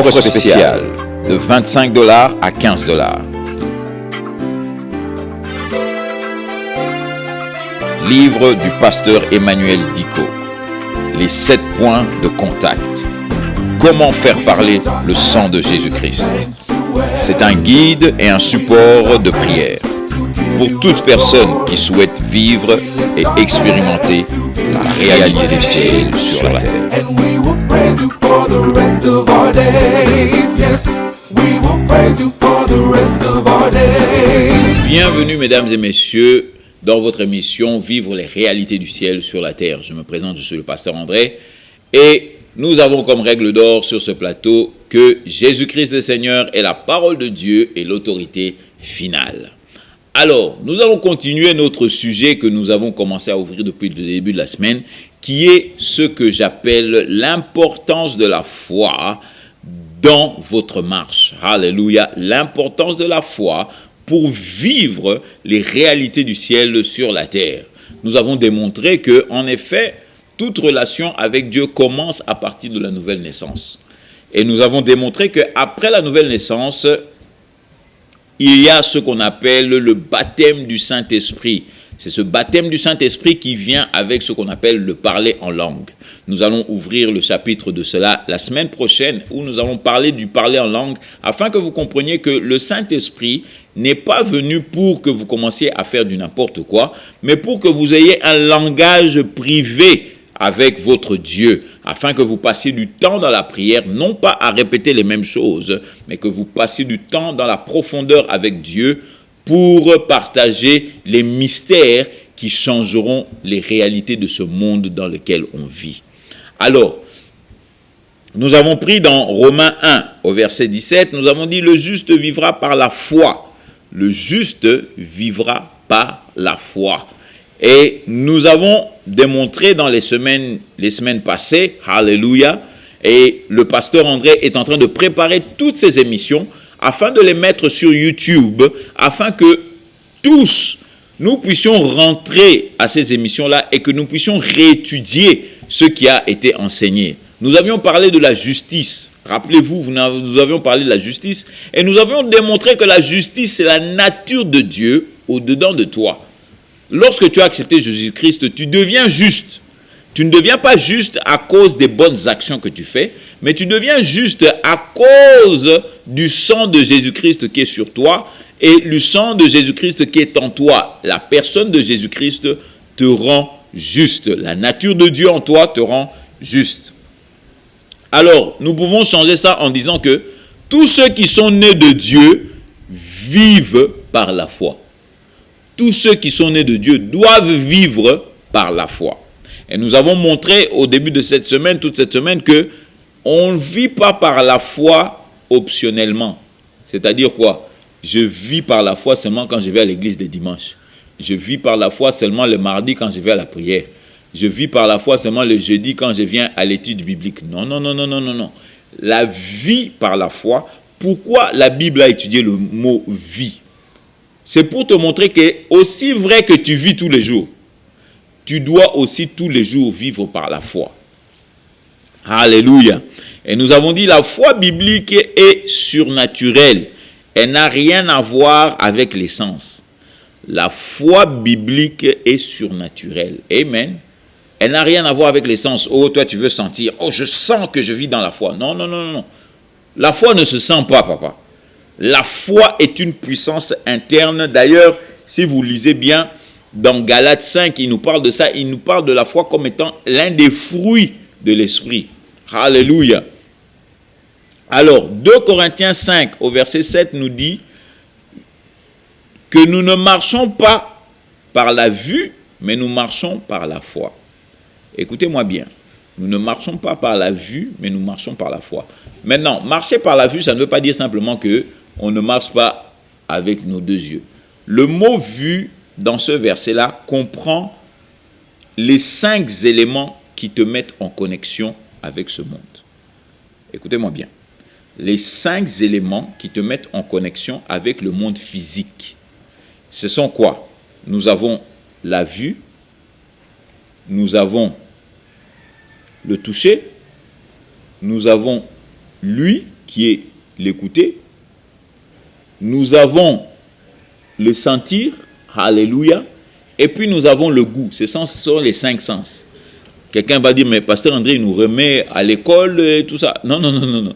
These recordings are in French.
Offre spéciale de 25 $ à 15 $. Livre du pasteur Emmanuel Diko. Les 7 points de contact. Comment faire parler le sang de Jésus-Christ. C'est un guide et un support de prière pour toute personne qui souhaite vivre et expérimenter la réalité du ciel sur la terre. Bienvenue mesdames et messieurs dans votre émission Vivre les réalités du ciel sur la terre. Je me présente, je suis le pasteur André et nous avons comme règle d'or sur ce plateau que Jésus-Christ le Seigneur est la parole de Dieu et l'autorité finale. Alors, nous allons continuer notre sujet que nous avons commencé à ouvrir depuis le début de la semaine, qui est ce que j'appelle l'importance de la foi dans votre marche. Alléluia, l'importance de la foi pour vivre les réalités du ciel sur la terre. Nous avons démontré que, en effet, toute relation avec Dieu commence à partir de la nouvelle naissance. Et nous avons démontré qu'après la nouvelle naissance, il y a ce qu'on appelle le baptême du Saint-Esprit. C'est ce baptême du Saint-Esprit qui vient avec ce qu'on appelle le parler en langue. Nous allons ouvrir le chapitre de cela la semaine prochaine où nous allons parler du parler en langue afin que vous compreniez que le Saint-Esprit n'est pas venu pour que vous commenciez à faire du n'importe quoi, mais pour que vous ayez un langage privé avec votre Dieu, afin que vous passiez du temps dans la prière, non pas à répéter les mêmes choses, mais que vous passiez du temps dans la profondeur avec Dieu pour partager les mystères qui changeront les réalités de ce monde dans lequel on vit. Alors, nous avons pris dans Romains 1, au verset 17, nous avons dit « Le juste vivra par la foi. Le juste vivra par la foi. » Et nous avons démontré dans les semaines passées, alléluia, et le pasteur André est en train de préparer toutes ces émissions afin de les mettre sur YouTube, afin que tous nous puissions rentrer à ces émissions-là et que nous puissions réétudier ce qui a été enseigné. Nous avions parlé de la justice. Rappelez-vous, nous avions parlé de la justice et nous avions démontré que la justice, c'est la nature de Dieu au-dedans de toi. Lorsque tu as accepté Jésus-Christ, tu deviens juste. Tu ne deviens pas juste à cause des bonnes actions que tu fais, mais tu deviens juste à cause du sang de Jésus-Christ qui est sur toi et le sang de Jésus-Christ qui est en toi. La personne de Jésus-Christ te rend juste. La nature de Dieu en toi te rend juste. Alors, nous pouvons changer ça en disant que tous ceux qui sont nés de Dieu vivent par la foi. Tous ceux qui sont nés de Dieu doivent vivre par la foi. Et nous avons montré au début de cette semaine, toute cette semaine, que on ne vit pas par la foi optionnellement. C'est-à-dire quoi? Je vis par la foi seulement quand je vais à l'église le dimanche. Je vis par la foi seulement le mardi quand je vais à la prière. Je vis par la foi seulement le jeudi quand je viens à l'étude biblique. Non, non, non, non, non, non, non. La vie par la foi, pourquoi la Bible a étudié le mot vie? C'est pour te montrer que aussi vrai que tu vis tous les jours, tu dois aussi tous les jours vivre par la foi. Alléluia. Et nous avons dit la foi biblique est surnaturelle. Elle n'a rien à voir avec les sens. La foi biblique est surnaturelle. Amen. Elle n'a rien à voir avec les sens. Oh, toi tu veux sentir. Oh, je sens que je vis dans la foi. Non, non, non, non. La foi ne se sent pas, papa. La foi est une puissance interne. D'ailleurs, si vous lisez bien, dans Galates 5, il nous parle de ça. Il nous parle de la foi comme étant l'un des fruits de l'esprit. Alléluia. Alors, 2 Corinthiens 5, au verset 7, nous dit que nous ne marchons pas par la vue, mais nous marchons par la foi. Écoutez-moi bien. Nous ne marchons pas par la vue, mais nous marchons par la foi. Maintenant, marcher par la vue, ça ne veut pas dire simplement que on ne marche pas avec nos deux yeux. Le mot « vue » dans ce verset-là comprend les 5 éléments qui te mettent en connexion avec ce monde. Écoutez-moi bien. Les 5 éléments qui te mettent en connexion avec le monde physique. Ce sont quoi? Nous avons la vue, nous avons le toucher, nous avons l'ouïe qui est l'écouter. Nous avons le sentir, alléluia. Et puis nous avons le goût. Ce sont les 5 sens. Quelqu'un va dire, mais Pasteur André, il nous remet à l'école et tout ça. Non, non, non, non, non.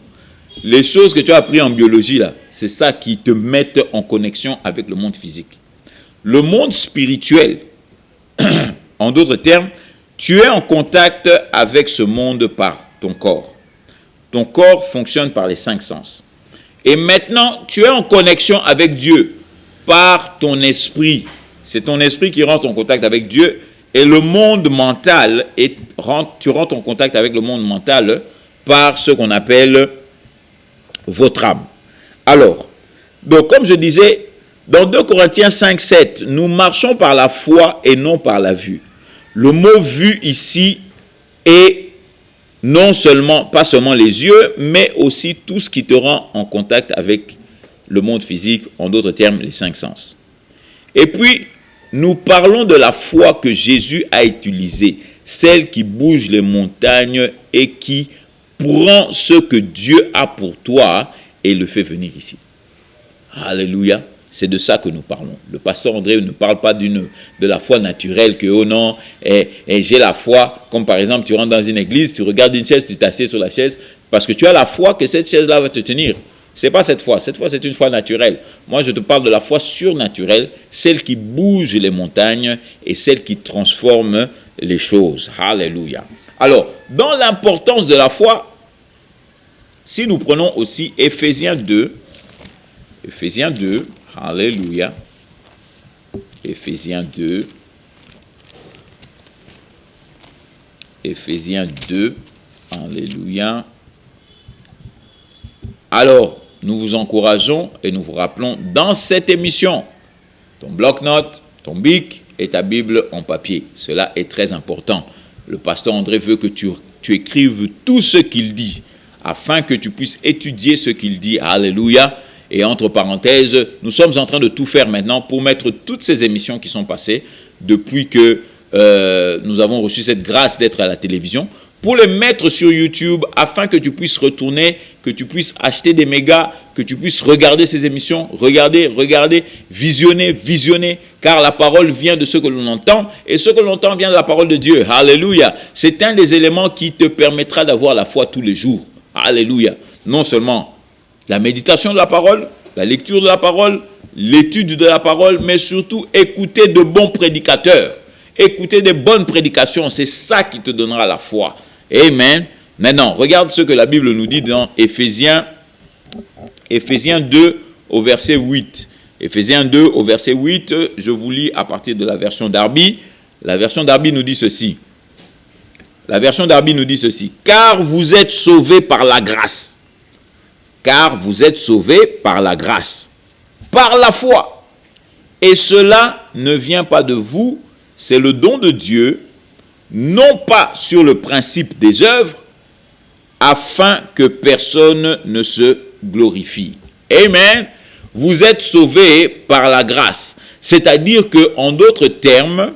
Les choses que tu as apprises en biologie, là, c'est ça qui te met en connexion avec le monde physique. Le monde spirituel, en d'autres termes, tu es en contact avec ce monde par ton corps. Ton corps fonctionne par les 5 sens. Et maintenant, tu es en connexion avec Dieu par ton esprit. C'est ton esprit qui rentre en contact avec Dieu. Et le monde mental, tu rentres en contact avec le monde mental par ce qu'on appelle votre âme. Alors, donc comme je disais, dans 2 Corinthiens 5, 7, nous marchons par la foi et non par la vue. Le mot vue ici est pas seulement les yeux, mais aussi tout ce qui te rend en contact avec le monde physique, en d'autres termes, les 5 sens. Et puis, nous parlons de la foi que Jésus a utilisée, celle qui bouge les montagnes et qui prend ce que Dieu a pour toi et le fait venir ici. Alléluia. C'est de ça que nous parlons. Le pasteur André ne parle pas de la foi naturelle, que oh non, j'ai la foi, comme par exemple tu rentres dans une église, tu regardes une chaise, tu t'assieds sur la chaise, parce que tu as la foi que cette chaise-là va te tenir. Ce n'est pas cette foi c'est une foi naturelle. Moi je te parle de la foi surnaturelle, celle qui bouge les montagnes et celle qui transforme les choses. Alléluia. Alors, dans l'importance de la foi, si nous prenons aussi Éphésiens 2, alléluia, Éphésiens 2, alléluia. Alors, nous vous encourageons et nous vous rappelons dans cette émission, ton bloc-notes, ton bic et ta Bible en papier. Cela est très important. Le pasteur André veut que tu écrives tout ce qu'il dit, afin que tu puisses étudier ce qu'il dit. Alléluia. Et entre parenthèses, nous sommes en train de tout faire maintenant pour mettre toutes ces émissions qui sont passées depuis que nous avons reçu cette grâce d'être à la télévision, pour les mettre sur YouTube afin que tu puisses retourner, que tu puisses acheter des mégas, que tu puisses regarder ces émissions, regarder, visionner, car la parole vient de ce que l'on entend et ce que l'on entend vient de la parole de Dieu. Alléluia. C'est un des éléments qui te permettra d'avoir la foi tous les jours. Alléluia. Non seulement la méditation de la parole, la lecture de la parole, l'étude de la parole, mais surtout écouter de bons prédicateurs. Écouter des bonnes prédications, c'est ça qui te donnera la foi. Amen. Maintenant, regarde ce que la Bible nous dit dans Éphésiens 2 au verset 8. Éphésiens 2 au verset 8, je vous lis à partir de la version Darby. La version Darby nous dit ceci. Car vous êtes sauvés par la grâce. Car vous êtes sauvés par la grâce. Par la foi. Et cela ne vient pas de vous, c'est le don de Dieu, non pas sur le principe des œuvres, afin que personne ne se glorifie. Amen. Vous êtes sauvés par la grâce. C'est-à-dire que, en d'autres termes,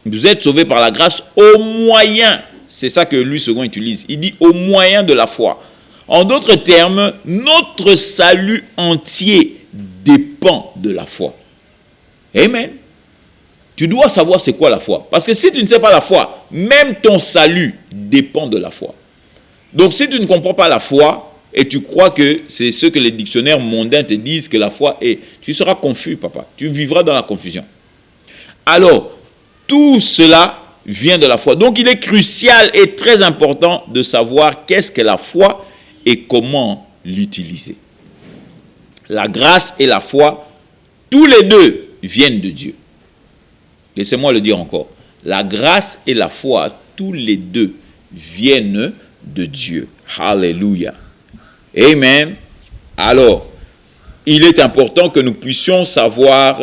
vous êtes sauvés par la grâce au moyen, c'est ça que Louis II utilise, il dit au moyen de la foi. En d'autres termes, notre salut entier dépend de la foi. Amen. Tu dois savoir c'est quoi la foi. Parce que si tu ne sais pas la foi, même ton salut dépend de la foi. Donc si tu ne comprends pas la foi, et tu crois que c'est ce que les dictionnaires mondains te disent que la foi est, tu seras confus, papa. Tu vivras dans la confusion. Alors, tout cela vient de la foi. Donc il est crucial et très important de savoir qu'est-ce que la foi et comment l'utiliser. La grâce et la foi, tous les deux viennent de Dieu. Laissez-moi le dire encore. La grâce et la foi, tous les deux viennent de Dieu. Alléluia. Amen. Alors, il est important que nous puissions savoir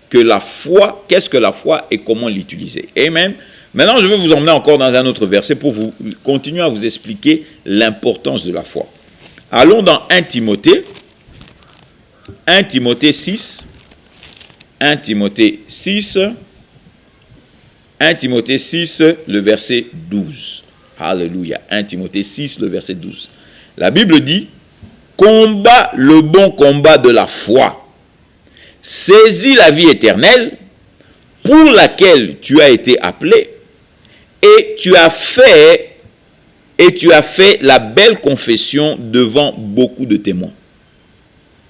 que la foi, qu'est-ce que la foi et comment l'utiliser. Amen. Maintenant, je vais vous emmener encore dans un autre verset pour vous continuer à vous expliquer l'importance de la foi. Allons dans 1 Timothée 6. 1 Timothée 6, le verset 12. Alléluia. 1 Timothée 6, le verset 12. La Bible dit, « combat le bon combat de la foi. Saisis la vie éternelle pour laquelle tu as été appelé et tu as fait la belle confession devant beaucoup de témoins.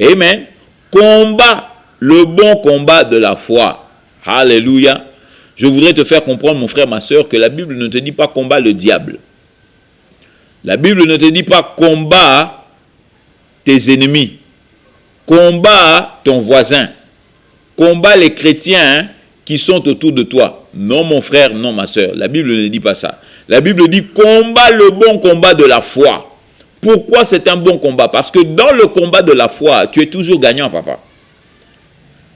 Amen. Combat le bon combat de la foi. Alléluia. Je voudrais te faire comprendre, mon frère, ma soeur, que la Bible ne te dit pas combat le diable. La Bible ne te dit pas combat tes ennemis. Combat ton voisin. Combat les chrétiens qui sont autour de toi. Non, mon frère, non, ma soeur. La Bible ne dit pas ça. La Bible dit combat le bon combat de la foi. Pourquoi c'est un bon combat? Parce que dans le combat de la foi, tu es toujours gagnant, papa.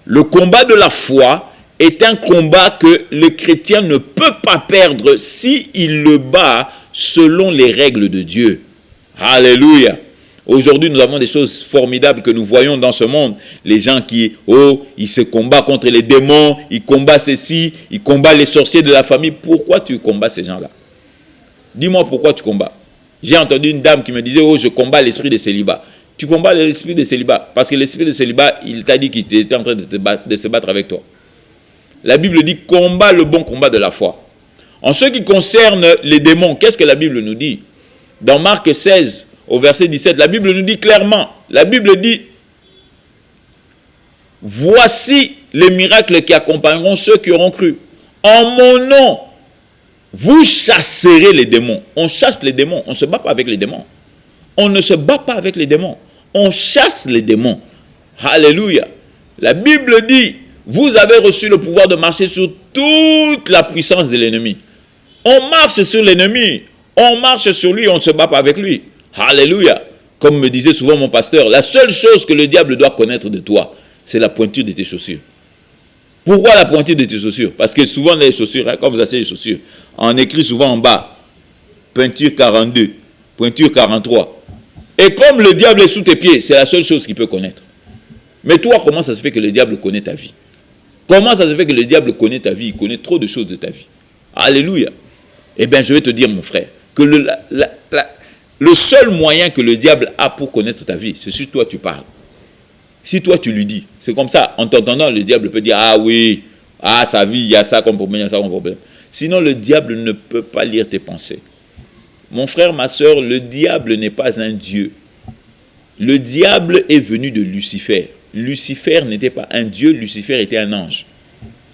Le combat de la foi est un combat que le chrétien ne peut pas perdre s'il le bat selon les règles de Dieu. Alléluia. Aujourd'hui, nous avons des choses formidables que nous voyons dans ce monde. Les gens qui, ils se combattent contre les démons, ils combattent ceci, ils combattent les sorciers de la famille. Pourquoi tu combats ces gens-là? Dis-moi pourquoi tu combats. J'ai entendu une dame qui me disait, je combats l'esprit de célibat. Tu combats l'esprit de célibat parce que l'esprit de célibat, il t'a dit qu'il était en train de se battre avec toi. La Bible dit, combat le bon combat de la foi. En ce qui concerne les démons, qu'est-ce que la Bible nous dit? Dans Marc 16, au verset 17, la Bible nous dit clairement, la Bible dit, voici les miracles qui accompagneront ceux qui auront cru. En mon nom, vous chasserez les démons. On chasse les démons, on ne se bat pas avec les démons. On ne se bat pas avec les démons. On chasse les démons. Alléluia. La Bible dit, vous avez reçu le pouvoir de marcher sur toute la puissance de l'ennemi. On marche sur l'ennemi. On marche sur lui, on ne se bat pas avec lui. Alléluia. Comme me disait souvent mon pasteur, la seule chose que le diable doit connaître de toi, c'est la pointure de tes chaussures. Pourquoi la pointure de tes chaussures? Parce que souvent les chaussures, quand vous achetez les chaussures, on écrit souvent en bas, pointure 42, pointure 43. Et comme le diable est sous tes pieds, c'est la seule chose qu'il peut connaître. Mais toi, comment ça se fait que le diable connaît ta vie? Comment ça se fait que le diable connaît ta vie? Il connaît trop de choses de ta vie. Alléluia. Eh bien, je vais te dire, mon frère, que le seul moyen que le diable a pour connaître ta vie, c'est si toi tu parles. Si toi tu lui dis, c'est comme ça, en t'entendant, le diable peut dire, ah oui, sa vie, il y a ça comme problème, il y a ça comme problème. Sinon, le diable ne peut pas lire tes pensées. Mon frère, ma soeur, le diable n'est pas un dieu. Le diable est venu de Lucifer. Lucifer n'était pas un dieu, Lucifer était un ange.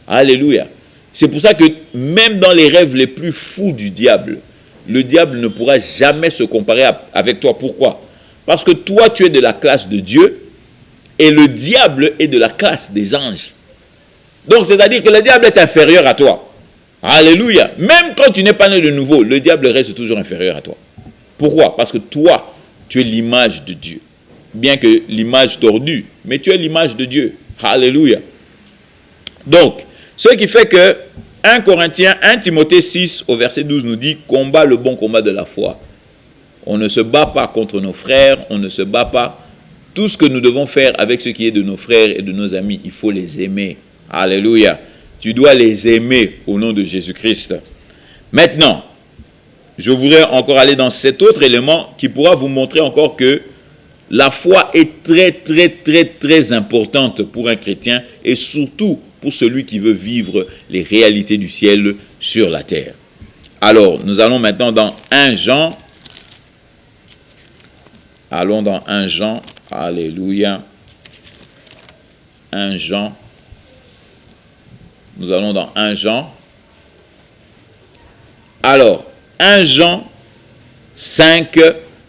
Alléluia. C'est pour ça que même dans les rêves les plus fous du diable, le diable ne pourra jamais se comparer avec toi. Pourquoi? Parce que toi, tu es de la classe de Dieu et le diable est de la classe des anges. Donc, c'est-à-dire que le diable est inférieur à toi. Alléluia. Même quand tu n'es pas né de nouveau, le diable reste toujours inférieur à toi. Pourquoi? Parce que toi, tu es l'image de Dieu. Bien que l'image tordue, mais tu es l'image de Dieu. Alléluia. Donc, ce qui fait que 1 Timothée 6 au verset 12 nous dit, combat le bon combat de la foi. On ne se bat pas contre nos frères, on ne se bat pas. Tout ce que nous devons faire avec ce qui est de nos frères et de nos amis, il faut les aimer. Alléluia. Tu dois les aimer au nom de Jésus-Christ. Maintenant, je voudrais encore aller dans cet autre élément qui pourra vous montrer encore que la foi est très, très, très, très importante pour un chrétien et surtout pour celui qui veut vivre les réalités du ciel sur la terre. Alors, nous allons maintenant dans 1 Jean. Allons dans 1 Jean. Alléluia. 1 Jean. Nous allons dans 1 Jean. Alors, 1 Jean 5,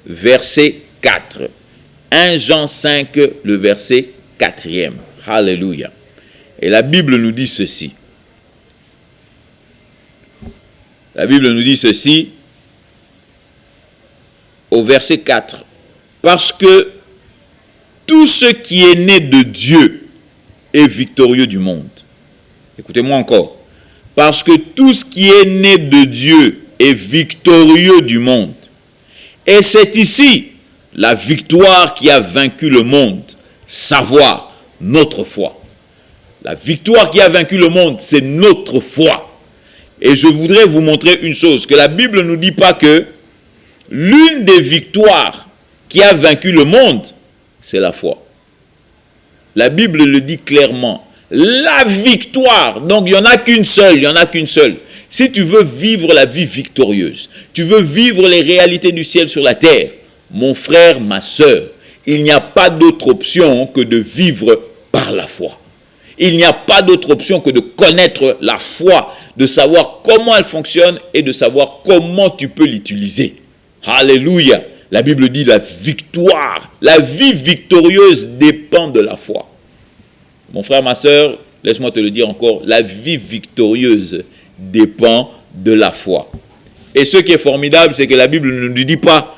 verset 4. 1 Jean 5, le verset 4e. Alléluia. Et la Bible nous dit ceci. La Bible nous dit ceci au verset 4. Parce que tout ce qui est né de Dieu est victorieux du monde. Écoutez-moi encore. Parce que tout ce qui est né de Dieu est victorieux du monde. Et c'est ici la victoire qui a vaincu le monde, savoir notre foi. La victoire qui a vaincu le monde, c'est notre foi. Et je voudrais vous montrer une chose, que la Bible ne nous dit pas que l'une des victoires qui a vaincu le monde, c'est la foi. La Bible le dit clairement. La victoire, donc il n'y en a qu'une seule, Si tu veux vivre la vie victorieuse, tu veux vivre les réalités du ciel sur la terre, mon frère, ma sœur, il n'y a pas d'autre option que de vivre par la foi. Il n'y a pas d'autre option que de connaître la foi, de savoir comment elle fonctionne et de savoir comment tu peux l'utiliser. Alléluia. La Bible dit la victoire, la vie victorieuse dépend de la foi. Mon frère, ma sœur, laisse-moi te le dire encore, la vie victorieuse dépend de la foi. Et ce qui est formidable, c'est que la Bible ne nous dit pas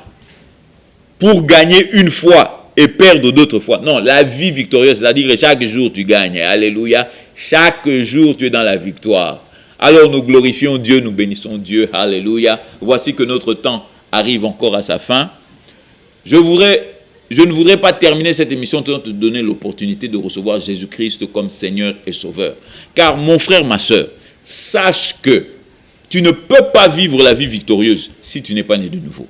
pour gagner une fois et perdre d'autres fois. Non, la vie victorieuse, c'est-à-dire que chaque jour tu gagnes. Alléluia. Chaque jour tu es dans la victoire. Alors nous glorifions Dieu, nous bénissons Dieu. Alléluia. Voici que notre temps arrive encore à sa fin. Je ne voudrais pas terminer cette émission sans te donner l'opportunité de recevoir Jésus-Christ comme Seigneur et Sauveur. Car mon frère, ma sœur, sache que tu ne peux pas vivre la vie victorieuse si tu n'es pas né de nouveau.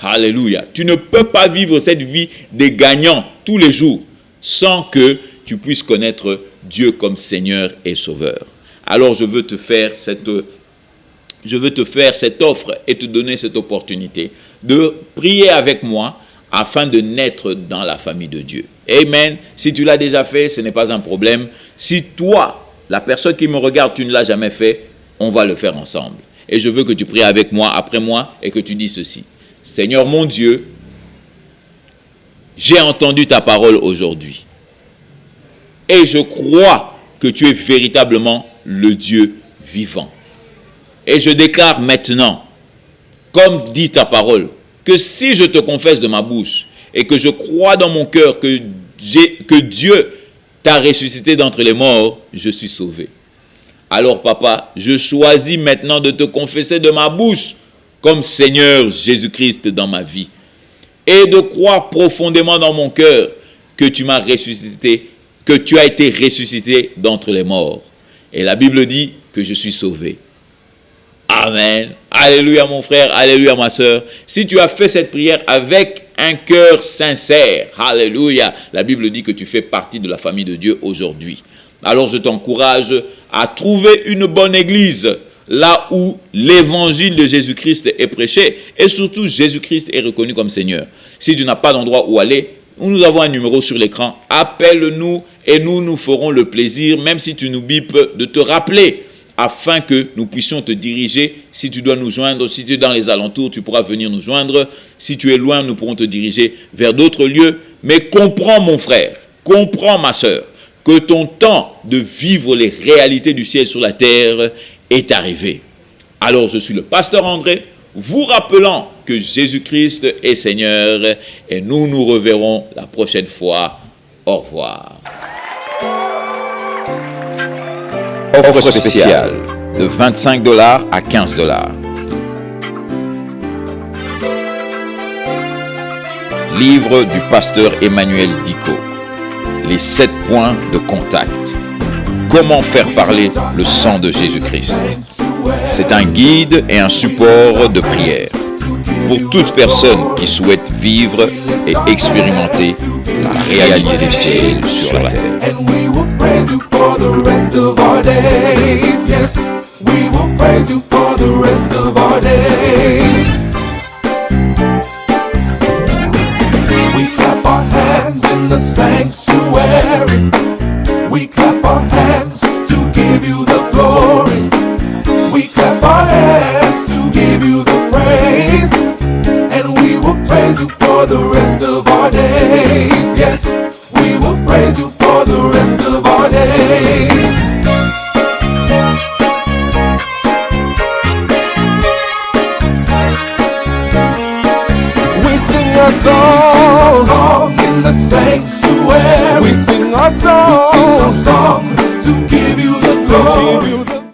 Alléluia. Tu ne peux pas vivre cette vie des gagnants tous les jours sans que tu puisses connaître Dieu comme Seigneur et Sauveur. Alors je veux te faire cette offre et te donner cette opportunité de prier avec moi afin de naître dans la famille de Dieu. Amen. Si tu l'as déjà fait, ce n'est pas un problème. Si toi, la personne qui me regarde, tu ne l'as jamais fait, on va le faire ensemble. Et je veux que tu pries avec moi, après moi, et que tu dis ceci. Seigneur mon Dieu, j'ai entendu ta parole aujourd'hui. Et je crois que tu es véritablement le Dieu vivant. Et je déclare maintenant, comme dit ta parole, que si je te confesse de ma bouche et que je crois dans mon cœur que Dieu t'a ressuscité d'entre les morts, je suis sauvé. Alors papa, je choisis maintenant de te confesser de ma bouche comme Seigneur Jésus-Christ dans ma vie et de croire profondément dans mon cœur que tu m'as ressuscité, que tu as été ressuscité d'entre les morts. Et la Bible dit que je suis sauvé. Amen. Alléluia mon frère, alléluia ma soeur. Si tu as fait cette prière avec un cœur sincère, alléluia, la Bible dit que tu fais partie de la famille de Dieu aujourd'hui. Alors je t'encourage à trouver une bonne église, là où l'évangile de Jésus-Christ est prêché et surtout Jésus-Christ est reconnu comme Seigneur. Si tu n'as pas d'endroit où aller, nous avons un numéro sur l'écran, appelle-nous et nous ferons le plaisir, même si tu nous bipes, de te rappeler afin que nous puissions te diriger. Si tu dois nous joindre, si tu es dans les alentours, tu pourras venir nous joindre. Si tu es loin, nous pourrons te diriger vers d'autres lieux. Mais comprends mon frère, comprends ma soeur, que ton temps de vivre les réalités du ciel sur la terre est arrivé. Alors je suis le pasteur André, vous rappelant que Jésus-Christ est Seigneur et nous nous reverrons la prochaine fois. Au revoir. Offre spéciale de $25 à $15. Livre du pasteur Emmanuel Diko. Les 7 points de contact. Comment faire parler le sang de Jésus-Christ. C'est un guide et un support de prière pour toute personne qui souhaite vivre et expérimenter la réalité du ciel sur la terre. We clap our hands to give you the glory. We clap our hands to give you the praise. And we will praise you for the rest of our days. Yes, we will praise you for the rest of our days. We sing a song in the sanctuary. We sing a song